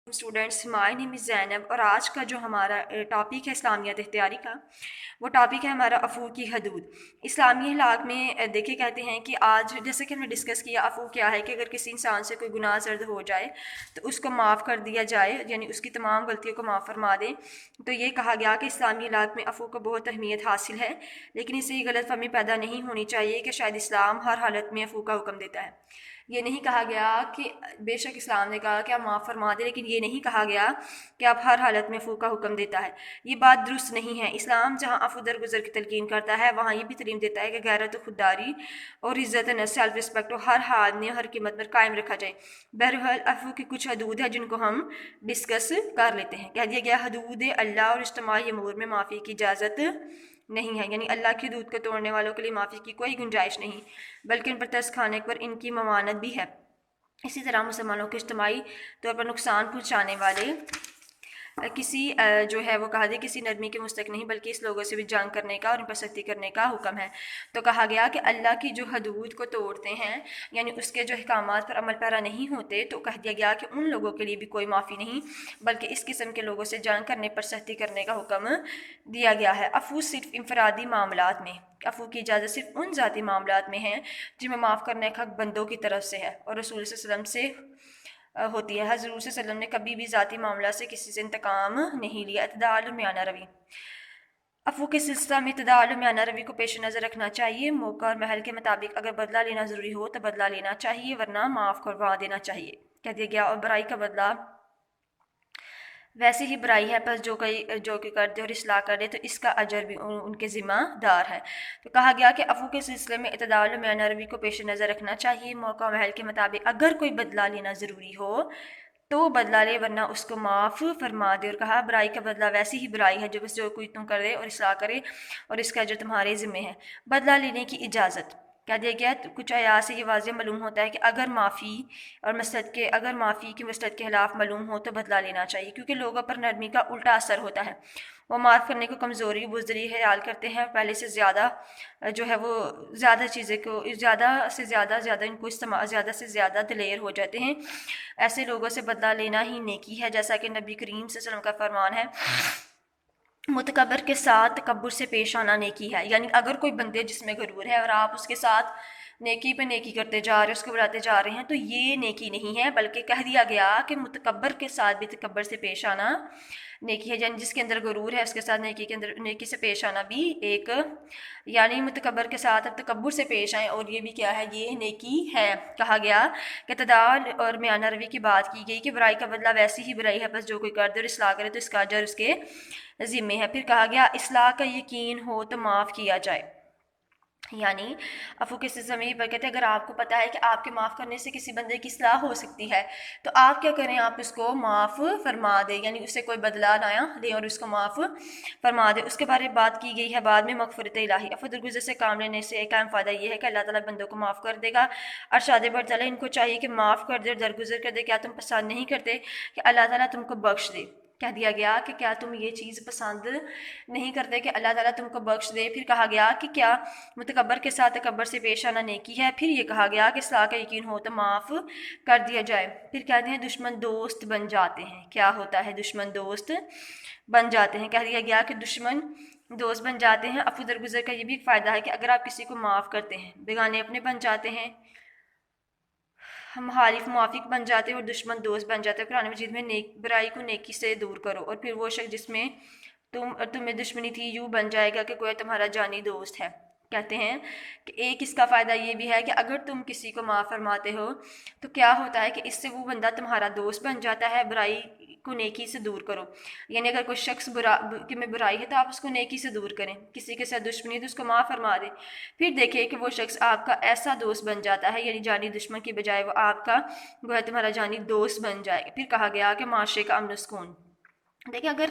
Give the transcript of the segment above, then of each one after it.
Students my نیم از زینب اور آج کا جو ہمارا ٹاپک ہے اسلامیات اختیاری کا وہ ٹاپک ہے ہمارا عفو کی حدود۔ اسلامی اخلاق میں دیکھے کہتے ہیں کہ آج جیسے کہ ہم نے ڈسکس کیا عفو کیا ہے کہ اگر کسی انسان سے کوئی گناہ زرد ہو جائے تو اس کو معاف کر دیا جائے، یعنی اس کی تمام غلطیوں کو معاف فرما دیں۔ تو یہ کہا گیا کہ اسلامی اخلاق میں عفو کو بہت اہمیت حاصل ہے، لیکن اس سے یہ غلط فہمی پیدا نہیں ہونی چاہیے کہ شاید اسلام ہر حالت میں عفو کا حکم دیتا ہے۔ یہ نہیں کہا گیا کہ بے شک اسلام نے کہا کہ آپ معاف فرما دیں، لیکن یہ نہیں کہا گیا کہ آپ ہر حالت میں عفو کا حکم دیتا ہے۔ یہ بات درست نہیں ہے۔ اسلام جہاں عفو درگزر کی تلقین کرتا ہے وہاں یہ بھی تعلیم دیتا ہے کہ غیرت و خودداری اور عزت نفس سیلف رسپیکٹ کو ہر حال میں ہر قیمت پر قائم رکھا جائے۔ بہرحال عفو کی کچھ حدود ہیں جن کو ہم ڈسکس کر لیتے ہیں۔ کہہ دیا گیا حدود اللہ اور اجتماعی امور میں معافی کی اجازت نہیں ہے، یعنی اللہ کی حدود کو توڑنے والوں کے لیے معافی کی کوئی گنجائش نہیں، بلکہ ان پر ترس کھانے پر ان کی ممانعت بھی ہے۔ اسی طرح مسلمانوں کو اجتماعی طور پر نقصان پہنچانے والے کسی جو ہے وہ کہا دے کسی نرمی کے مستحق نہیں، بلکہ اس لوگوں سے بھی جنگ کرنے کا اور ان پر سختی کرنے کا حکم ہے۔ تو کہا گیا کہ اللہ کی جو حدود کو توڑتے ہیں، یعنی اس کے جو احکامات پر عمل پیرا نہیں ہوتے، تو کہہ دیا گیا کہ ان لوگوں کے لیے بھی کوئی معافی نہیں، بلکہ اس قسم کے لوگوں سے جنگ کرنے پر سختی کرنے کا حکم دیا گیا ہے۔ عفو صرف انفرادی معاملات میں، عفو کی اجازت صرف ان ذاتی معاملات میں ہے جن میں معاف کرنے کا حق بندوں کی طرف سے ہے اور رسول صلی اللہ علیہ وسلم سے ہوتی ہے۔ حضرت صلی اللہ علیہ وسلم نے کبھی بھی ذاتی معاملات سے کسی سے انتقام نہیں لیا۔ اعتدال و میانہ روی، عفو کے سلسلہ میں اعتدال و میانہ روی کو پیش نظر رکھنا چاہیے۔ موقع اور محل کے مطابق اگر بدلہ لینا ضروری ہو تو بدلہ لینا چاہیے، ورنہ معاف کروا دینا چاہیے۔ کہہ دیا گیا اور برائی کا بدلہ ویسے ہی برائی ہے، پس جو کوئی کر دے اور اصلاح کر دے تو اس کا اجر بھی ان کے ذمہ دار ہے۔ تو کہا گیا کہ عفو کے سلسلے میں اعتدال و میانہ روی کو پیش نظر رکھنا چاہیے۔ موقع و محل کے مطابق اگر کوئی بدلہ لینا ضروری ہو تو بدلہ لے، ورنہ اس کو معاف فرما دے۔ اور کہا برائی کا بدلہ ویسی ہی برائی ہے جو کوئی تم کر دے اور اصلاح کرے اور اس کا اجر تمہارے ذمہ ہے۔ بدلہ لینے کی اجازت، کہہ دیا گیا کچھ آیات سے یہ واضح معلوم ہوتا ہے کہ اگر معافی کی مصلحت کے خلاف معلوم ہو تو بدلہ لینا چاہیے، کیونکہ لوگوں پر نرمی کا الٹا اثر ہوتا ہے۔ وہ معاف کرنے کو کمزوری بزدلی خیال کرتے ہیں اور پہلے سے زیادہ جو ہے وہ زیادہ چیزیں کو زیادہ سے زیادہ دلیر ہو جاتے ہیں۔ ایسے لوگوں سے بدلہ لینا ہی نیکی ہے، جیسا کہ نبی کریم صلی اللہ علیہ وسلم کا فرمان ہے، متکبر کے ساتھ تکبر سے پیش آنا نیکی ہے۔ یعنی اگر کوئی بندے جس میں غرور ہے اور آپ اس کے ساتھ نیکی پہ نیکی کرتے جا رہے ہیں، اس کو بڑھاتے جا رہے ہیں، تو یہ نیکی نہیں ہے، بلکہ کہہ دیا گیا کہ متکبر کے ساتھ بھی تکبر سے پیش آنا نیکی ہے، یعنی جس کے اندر غرور ہے اس کے ساتھ نیکی سے پیش آنا بھی ایک، یعنی متکبر کے ساتھ اب تکبر سے پیش آئیں، اور یہ بھی کیا ہے، یہ نیکی ہے۔ کہا گیا کہ اعتدال اور میانہ روی کی بات کی گئی کہ برائی کا بدلہ ویسی ہی برائی ہے، بس جو کوئی کر دے اور اصلاح کرے تو اس کا اجر اس کے ذمے ہے۔ پھر کہا گیا اصلاح کا یقین ہو تو معاف کیا جائے، یعنی عفو کے سلسلے میں یہ کہتے ہیں اگر آپ کو پتہ ہے کہ آپ کے معاف کرنے سے کسی بندے کی اصلاح ہو سکتی ہے تو آپ کیا کریں، آپ اس کو معاف فرما دیں، یعنی اسے کوئی بدلہ نہ دیں اور اس کو معاف فرما دیں۔ اس کے بارے میں بات کی گئی ہے بعد میں مغفرت الہی، عفو درگزر سے کام لینے سے ایک اہم فائدہ یہ ہے کہ اللہ تعالیٰ بندوں کو معاف کر دے گا۔ ارشاد باری تعالیٰ ان کو چاہیے کہ معاف کر دے اور درگزر کر دے۔ کیا تم پسند نہیں کرتے کہ اللہ تعالیٰ تم کو بخش دے؟ کہہ دیا گیا کہ کیا تم یہ چیز پسند نہیں کرتے کہ اللہ تعالیٰ تم کو بخش دے؟ پھر کہا گیا کہ کیا متکبر کے ساتھ تکبر سے پیش آنا نیکی ہے؟ پھر یہ کہا گیا کہ اصلاح کا یقین ہو تو معاف کر دیا جائے۔ پھر کہتے ہیں دشمن دوست بن جاتے ہیں۔ کیا ہوتا ہے؟ دشمن دوست بن جاتے ہیں۔ کہہ دیا گیا کہ دشمن دوست بن جاتے ہیں۔ عفو درگزر کا یہ بھی ایک فائدہ ہے کہ اگر آپ کسی کو معاف کرتے ہیں، بیگانے اپنے بن جاتے ہیں، مخالف موافق بن جاتے ہیں اور دشمن دوست بن جاتے ہیں۔ قرآن مجید میں برائی کو نیکی سے دور کرو، اور پھر وہ شخص جس میں تمہیں دشمنی تھی یوں بن جائے گا کہ کوئی تمہارا جانی دوست ہے۔ کہتے ہیں کہ ایک اس کا فائدہ یہ بھی ہے کہ اگر تم کسی کو معاف فرماتے ہو تو کیا ہوتا ہے کہ اس سے وہ بندہ تمہارا دوست بن جاتا ہے۔ برائی کو نیکی سے دور کرو، یعنی اگر کوئی شخص میں برائی ہے تو آپ اس کو نیکی سے دور کریں، کسی کے ساتھ دشمنی ہے تو اس کو معاف فرما دیں، پھر دیکھیں کہ وہ شخص آپ کا ایسا دوست بن جاتا ہے، یعنی جانی دشمن کی بجائے وہ آپ کا گویا تمہارا جانی دوست بن جائے گا۔ پھر کہا گیا کہ معاشرے کا امن و سکون، دیکھیں اگر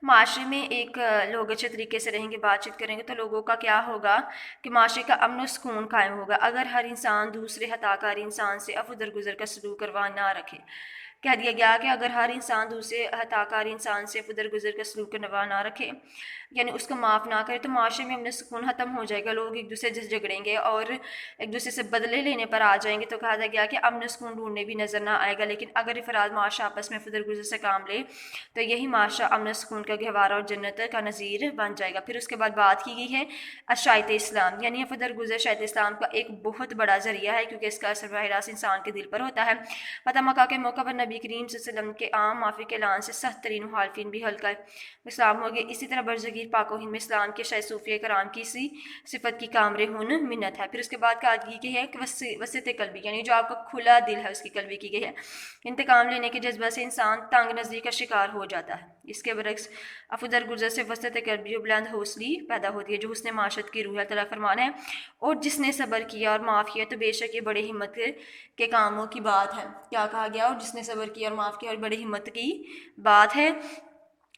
معاشرے میں ایک لوگ اچھے طریقے سے رہیں گے، بات چیت کریں گے، تو لوگوں کا کیا ہوگا کہ معاشرے کا امن و سکون قائم ہوگا۔ اگر ہر انسان دوسرے خطا کار انسان سے عفو درگزر کا سلوک کروا نہ رکھے، کہہ دیا گیا کہ اگر ہر انسان دوسرے ہتاکار انسان سے درگزر کا سلوک نوا نہ رکھے، یعنی اس کو معاف نہ کرے، تو معاشرے میں امن سکون ختم ہو جائے گا، لوگ ایک دوسرے سے جھگڑیں گے اور ایک دوسرے سے بدلے لینے پر آ جائیں گے۔ تو کہا گیا کہ امن سکون ڈھونڈنے بھی نظر نہ آئے گا، لیکن اگر افراد معاشرہ آپس میں درگزر سے کام لے تو یہی معاشرہ امن سکون کا گہوارہ اور جنت کا نظیر بن جائے گا۔ پھر اس کے بعد بات کی گئی ہے اشاعت اسلام، یعنی درگزر شاعت اسلام کا ایک بہت بڑا ذریعہ ہے، کیونکہ اس کا اثر براہ راست انسان کے دل پر ہوتا ہے۔ فتح مکہ کے موقع پر نبی کریم صلی اللہ علیہ وسلم کے عام معافی کے اعلان سے سخت ترین مخالفین بھی حلقہ اسلام ہو گئے۔ اسی طرح برصغیر پاک و ہند میں اسلام کے شاید صوفیہ کرام کی اسی صفت کی کامر ہن منت ہے۔ پھر اس کے بعد کہا گئی ہے کہ وسعت قلبی، یعنی جو آپ کا کھلا دل ہے اس کی قلبی کی گئی ہے۔ انتقام لینے کے جذبہ سے انسان تنگ نظری کا شکار ہو جاتا ہے، اس کے برعکس عفو درگزر سے وسعت قلبی و بلند حوصلی پیدا ہوتی ہے، جو حسن معاشرت کی روح ہے۔ اللہ تعالیٰ فرمان ہے اور جس نے صبر کیا اور معاف کیا تو بے شک یہ بڑے ہمت کے کاموں کی بات ہے۔ کیا کہا گیا؟ اور جس نے صبر کیا اور معاف کیا اور بڑے ہمت کی بات ہے۔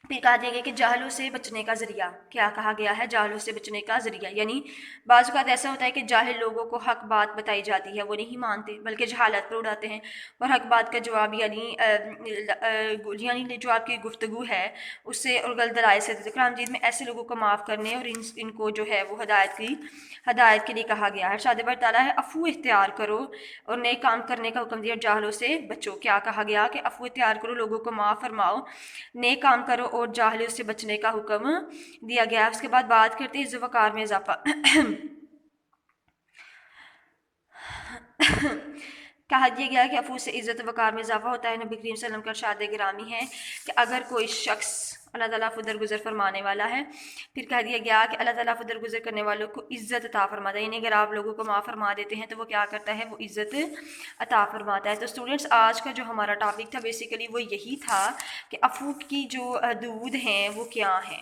پھر کہا دیا گیا کہ جاہلوں سے بچنے کا ذریعہ، کیا کہا گیا ہے؟ جاہلوں سے بچنے کا ذریعہ، یعنی بعض اوقات ایسا ہوتا ہے کہ جاہل لوگوں کو حق بات بتائی جاتی ہے، وہ نہیں مانتے بلکہ جہالت پر اڑاتے ہیں، اور حق بات کا جواب یعنی جو آپ کی گفتگو ہے اس سے اور غلط دلائل سے دیتے۔ قرآن مجید میں ایسے لوگوں کو معاف کرنے اور ان کو جو ہے وہ ہدایت کے لیے کہا گیا ہے۔ ارشاد باری تعالیٰ ہے عفو اختیار کرو اور نئے کام کرنے کا حکم دیا، جاہلوں سے بچو۔ کیا کہا گیا؟ کہ عفو اختیار کرو، لوگوں کو معاف فرماؤ، نئے کام کرو اور جاہلوں سے بچنے کا حکم دیا گیا ہے۔ اس کے بعد بات کرتے ہیں عزت وقار میں اضافہ۔ کہا دیا گیا کہ عفو سے عزت وقار میں اضافہ ہوتا ہے۔ نبی کریم صلی اللہ علیہ وسلم کا ارشاد گرامی ہے کہ اگر کوئی شخص اللہ تعالیٰ عفو درگزر فرمانے والا ہے، پھر کہہ دیا گیا کہ اللہ تعالیٰ عفو درگزر کرنے والوں کو عزت عطا فرماتا ہے، یعنی اگر آپ لوگوں کو معاف فرما دیتے ہیں تو وہ کیا کرتا ہے؟ وہ عزت عطا فرماتا ہے۔ تو اسٹوڈنٹس، آج کا جو ہمارا ٹاپک تھا بیسیکلی وہ یہی تھا کہ عفو کی جو حدود ہیں وہ کیا ہیں،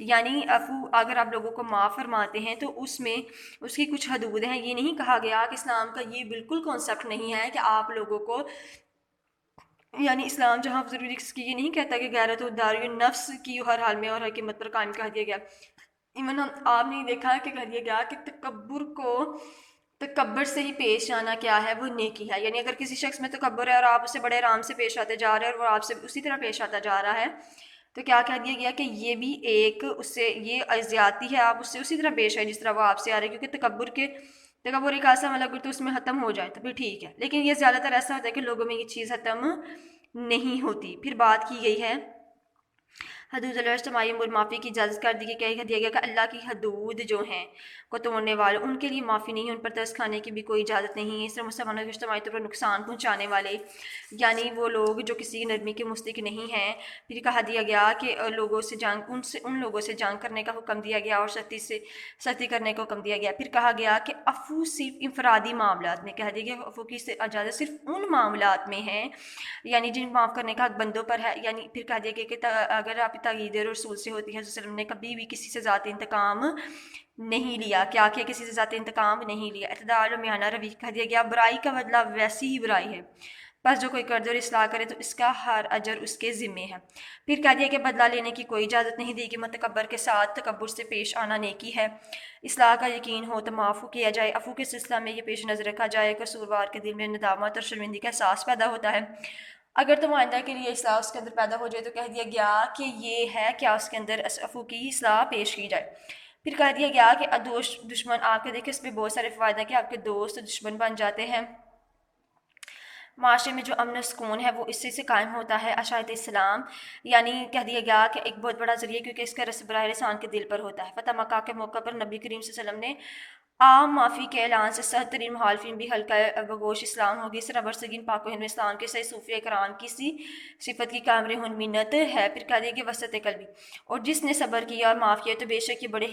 یعنی عفو اگر آپ لوگوں کو معاف فرماتے ہیں تو اس میں اس کی کچھ حدود ہیں۔ یہ نہیں کہا گیا کہ اسلام کا یہ بالکل کانسیپٹ نہیں ہے کہ آپ لوگوں کو، یعنی اسلام جہاں ضروری کی یہ نہیں کہتا کہ غیرت و داری نفس کی ہر حال میں اور ہر قیمت پر قائم کر دیا گیا۔ ایون آپ نے دیکھا کہ کہہ دیا گیا کہ تکبر سے ہی پیش آنا کیا ہے؟ وہ نیکی ہے، یعنی اگر کسی شخص میں تکبر ہے اور آپ اسے بڑے آرام سے پیش آتے جا رہے ہیں اور وہ آپ سے اسی طرح پیش آتا جا رہا ہے، تو کیا کہہ دیا گیا کہ یہ بھی ایک اس سے یہ زیادتی ہے، آپ اس سے اسی طرح پیش آئے جس طرح وہ آپ سے آ رہے ہیں، کیونکہ تکبر ایک ایسا مطلب اگر تو اس میں ختم ہو جائے تو پھر ٹھیک ہے، لیکن یہ زیادہ تر ایسا ہوتا ہے کہ لوگوں میں یہ چیز ختم نہیں ہوتی۔ پھر بات کی گئی ہے حدود اللہ اجتماعی امور معافی کی اجازت کر دی گئی، کہہ دیا گیا کہ اللہ کی حدود جو ہیں کو توڑنے والے ان کے لیے معافی نہیں ہے، ان پر ترس کھانے کی بھی کوئی اجازت نہیں ہے۔ اس طرح مسلمانوں کو اجتماعی طور پر نقصان پہنچانے والے، یعنی وہ لوگ جو کسی نرمی کے مستحق نہیں ہیں، پھر کہا دیا گیا کہ ان لوگوں سے جنگ کرنے کا حکم دیا گیا اور سختی کرنے کا حکم دیا گیا۔ پھر کہا گیا کہ عفو صرف انفرادی معاملات میں، کہہ دیا گیا عفو کی اجازت صرف ان معاملات میں ہے یعنی جن معاف کرنے کا حق بندوں پر ہے، یعنی پھر کہہ دیا گیا کہ اگر آپ تائید رسول سے ہوتی ہے، رسول نے کبھی بھی کسی سے ذاتی انتقام نہیں لیا، کیا کسی سے ذاتی انتقام نہیں لیا۔ اعتدال و میانہ روی، کہہ دیا گیا برائی کا بدلہ ویسی ہی برائی ہے، بس جو کوئی قرض اور اصلاح کرے تو اس کا ہر اجر اس کے ذمے ہے۔ پھر کہہ دیا کہ بدلہ لینے کی کوئی اجازت نہیں دی کہ متکبر کے ساتھ تکبر سے پیش آنا نیکی ہے، اصلاح کا یقین ہو تو معاف کیا جائے، عفو کے سلسلہ میں یہ پیش نظر رکھا جائے، قصوروار کے دل میں ندامت اور شرمندگی کا احساس پیدا ہوتا ہے، اگر تو آئندہ کے لیے اصلاح اس کے اندر پیدا ہو جائے تو کہہ دیا گیا کہ یہ ہے کیا اس کے اندر عفو کی اصلاح پیش کی جائے۔ پھر کہہ دیا گیا کہ دشمن آپ کے دیکھیں اس پہ بہت سارے فوائد ہیں کہ آپ کے دوست دشمن بن جاتے ہیں، معاشرے میں جو امن و سکون ہے وہ اسی سے قائم ہوتا ہے۔ اشاعت اسلام یعنی کہہ دیا گیا کہ ایک بہت بڑا ذریعہ، کیونکہ اس کا رس براہ انسان کے دل پر ہوتا ہے۔ فتح مکہ کے موقع پر نبی کریم صلی اللہ علیہ وسلم نے عام معافی کے اعلان سے سخت ترین مخالفین بھی حلقہ بگوش اسلام ہوگی۔ اس طرح برصغیر پاک و ہند میں اسلام کے صحیح صوفیہ کرام کی سی صفت کی کامر ہن منت ہے۔ پھر کہہ دیا کہ وسعت قلبی، اور جس نے صبر کیا اور معاف کیا تو بے شک یہ بڑے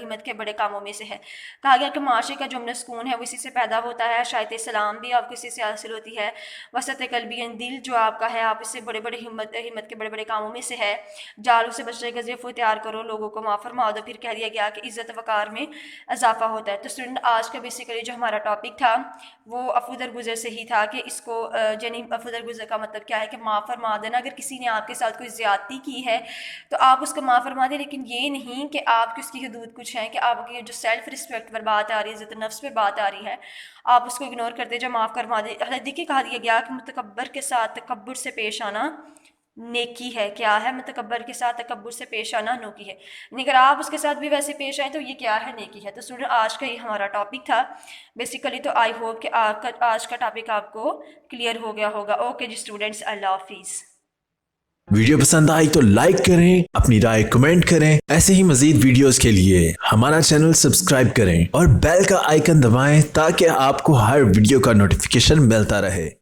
ہمت کے بڑے کاموں میں سے ہے۔ کہا گیا کہ معاشرے کا جو امن سکون ہے وہ اسی سے پیدا ہوتا ہے، اشاعت اسلام بھی آپ کو اسی سے حاصل ہوتی ہے۔ وسعت قلبی یعنی دل جو آپ کا ہے آپ اس سے بڑے ہمت کے بڑے کاموں میں سے ہے۔ جالوں سے بچنے کا عفو اختیار کرو، لوگوں کو معاف فرما دو۔ پھر کہہ دیا گیا کہ عزت وقار میں اضافہ ہوتا ہے۔ تو اسٹوڈنٹ آج کا بیسیکلی جو ہمارا ٹاپک تھا وہ عفو درگزر سے ہی تھا کہ اس کو یعنی عفو درگزر کا مطلب کیا ہے کہ معاف فرما دینا۔ اگر کسی نے آپ کے ساتھ کوئی زیادتی کی ہے تو آپ اس کو معاف فرما دیں، لیکن یہ نہیں کہ آپ کی اس کی حدود کچھ ہیں، کہ آپ کی جو سیلف رسپیکٹ پر بات آ رہی ہے، عزت نفس پہ بات آ رہی ہے، آپ اس کو اگنور کرتے جو معاف کروا دیں۔ دیکھیے کہا دیا گیا کہ متکبر کے ساتھ تکبر سے پیش آنا نیکی ہے۔ کیا ہے؟ متکبر کے ساتھ تکبر سے پیش آنا نیکی ہے، یعنی اگر آپ اس کے ساتھ بھی ویسے پیش آئیں تو یہ کیا ہے؟ نیکی ہے۔ تو اسٹوڈنٹ آج کا یہ ہمارا ٹاپک تھا بیسیکلی۔ تو آئی ہوپ کہ آج کا ٹاپک آپ کو کلیئر ہو گیا ہوگا۔ اوکے جی اسٹوڈنٹس، اللہ حافظ۔ ویڈیو پسند آئی تو لائک کریں، اپنی رائے کمنٹ کریں۔ ایسے ہی مزید ویڈیوز کے لیے ہمارا چینل سبسکرائب کریں اور بیل کا آئیکن دبائیں تاکہ آپ کو ہر ویڈیو کا نوٹیفیکیشن ملتا رہے۔